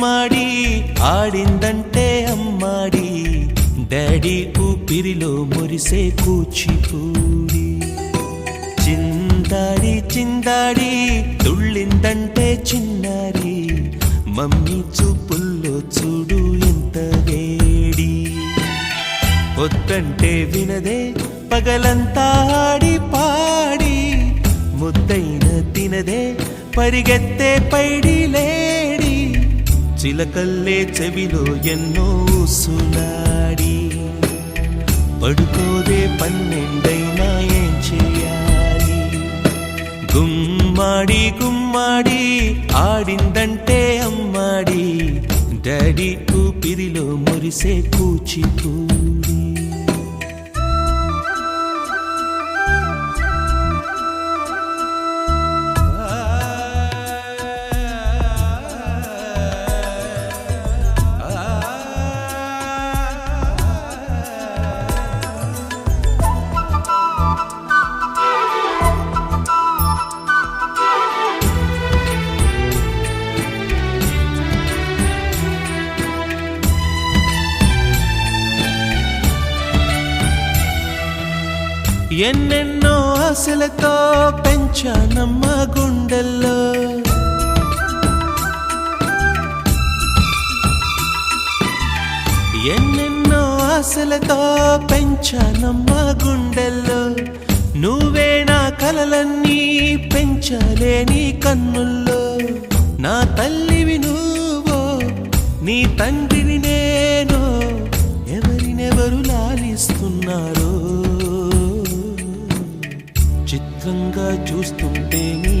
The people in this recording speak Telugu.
గుమ్మాడి ఆడిందంటే అమ్మాడి డాడీ ఊపిరిలో మురిసే కూచిపూడి చిందాడి చిందాడి తుళ్ళిందంటే చిన్నారి మమ్మీ చూపుల్లో చూడు ఎంత వేడి వద్దంటే వినదే పగలంతా ఆడి పాడి ముద్దైన తినదే పరిగెత్తే పైడి లేడి చిలకల్లే చెవిలో ఎన్నో సులాడి పడుకోదే పన్నెండైనా ఏం చేయాలి గుమ్మాడి గుమ్మాడి ఆడిందంటే అమ్మాడి డాడీ ఊపిరిలో మురిసే కూచిపూడి ఎన్నెన్నో ఆశలతో పెంచానమ్మ గుండెల్లో ఎన్నెన్నో ఆశలతో పెంచానమ్మ గుండెల్లో నువ్వే నా కలలన్నీ పెంచాలే నీ కన్నుల్లో నా తల్లివి నువ్వో నీ తండ్రిని నేను ఎవరినెవరు లాలిస్తున్నారో చిత్రంగా చూస్తుంటే నీ